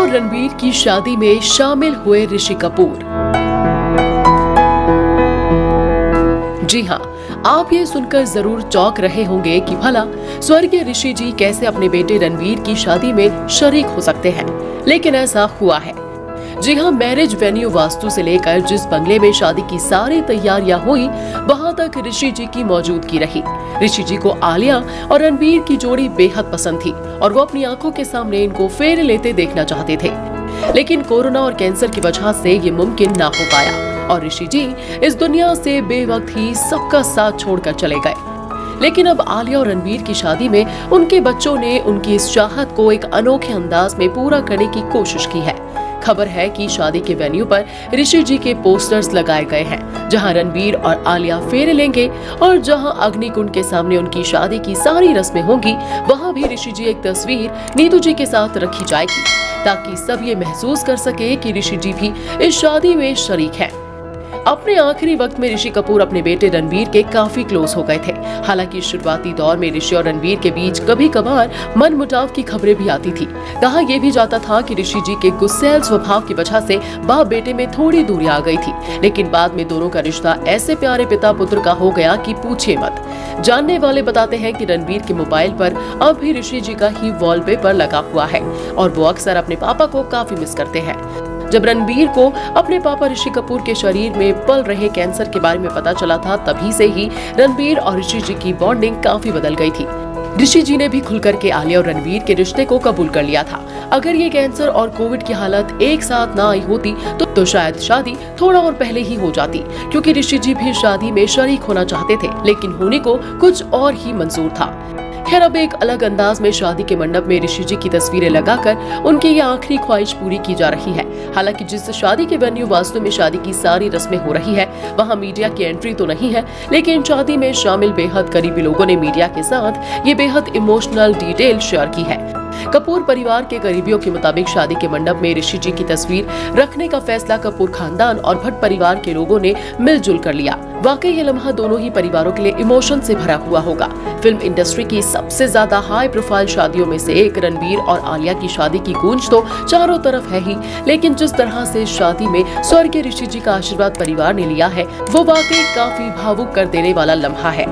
और रणबीर की शादी में शामिल हुए ऋषि कपूर। जी हाँ, आप ये सुनकर जरूर चौंक रहे होंगे कि भला स्वर्गीय ऋषि जी कैसे अपने बेटे रणबीर की शादी में शरीक हो सकते हैं, लेकिन ऐसा हुआ है। जी हाँ, मैरिज वेन्यू वास्तु से लेकर जिस बंगले में शादी की सारी तैयारियां हुई, वहां तक ऋषि जी की मौजूदगी रही। ऋषि जी को आलिया और रणबीर की जोड़ी बेहद पसंद थी और वो अपनी आंखों के सामने इनको फेरे लेते देखना चाहते थे, लेकिन कोरोना और कैंसर की वजह से ये मुमकिन ना हो पाया और ऋषि जी इस दुनिया से बेवक्त ही सबका साथ छोड़कर चले गए। लेकिन अब आलिया और रणबीर की शादी में उनके बच्चों ने उनकी इस चाहत को एक अनोखे अंदाज में पूरा करने की कोशिश की है। खबर है कि शादी के वेन्यू पर ऋषि जी के पोस्टर्स लगाए गए हैं, जहां रणबीर और आलिया फेरे लेंगे और जहां अग्निकुंड के सामने उनकी शादी की सारी रस्में होंगी, वहां भी ऋषि जी एक तस्वीर नीतू जी के साथ रखी जाएगी, ताकि सब ये महसूस कर सके कि ऋषि जी भी इस शादी में शरीक हैं। अपने आखिरी वक्त में ऋषि कपूर अपने बेटे रणबीर के काफी क्लोज हो गए थे। हालांकि शुरुआती दौर में ऋषि और रणबीर के बीच कभी कभार मनमुटाव की खबरें भी आती थी। कहा यह भी जाता था कि ऋषि जी के गुस्सैल स्वभाव की वजह से बाप बेटे में थोड़ी दूरी आ गई थी, लेकिन बाद में दोनों का रिश्ता ऐसे प्यारे पिता पुत्र का हो गया कि पूछिए मत। जानने वाले बताते हैं कि रणबीर के मोबाइल पर अब भी ऋषि जी का ही वॉलपेपर लगा हुआ है और वो अक्सर अपने पापा को काफी मिस करते हैं। जब रणबीर को अपने पापा ऋषि कपूर के शरीर में पल रहे कैंसर के बारे में पता चला था, तभी से ही रणबीर और ऋषि जी की बॉन्डिंग काफी बदल गई थी। ऋषि जी ने भी खुलकर के आलिया और रणबीर के रिश्ते को कबूल कर लिया था। अगर ये कैंसर और कोविड की हालत एक साथ ना आई होती तो शायद शादी थोड़ा और पहले ही हो जाती, क्योंकि ऋषि जी भी शादी में शरीक होना चाहते थे, लेकिन होने को कुछ और ही मंजूर था। खैर, अब एक अलग अंदाज में शादी के मंडप में ऋषि जी की तस्वीरें लगाकर उनकी ये आखिरी ख्वाहिश पूरी की जा रही है। हालांकि जिस शादी के वेन्यू वास्तु में शादी की सारी रस्में हो रही है, वहां मीडिया की एंट्री तो नहीं है, लेकिन शादी में शामिल बेहद करीबी लोगों ने मीडिया के साथ ये बेहद इमोशनल डिटेल शेयर की है। कपूर परिवार के करीबियों के मुताबिक शादी के मंडप में ऋषि जी की तस्वीर रखने का फैसला कपूर खानदान और भट्ट परिवार के लोगों ने मिलजुल कर लिया। वाकई ये लम्हा दोनों ही परिवारों के लिए इमोशन से भरा हुआ होगा। फिल्म इंडस्ट्री की सबसे ज्यादा हाई प्रोफाइल शादियों में से एक रणबीर और आलिया की शादी की गूंज तो चारों तरफ है ही, लेकिन जिस तरह से शादी में स्वर्गीय ऋषि जी का आशीर्वाद परिवार ने लिया है, वो वाकई काफी भावुक कर देने वाला लम्हा है।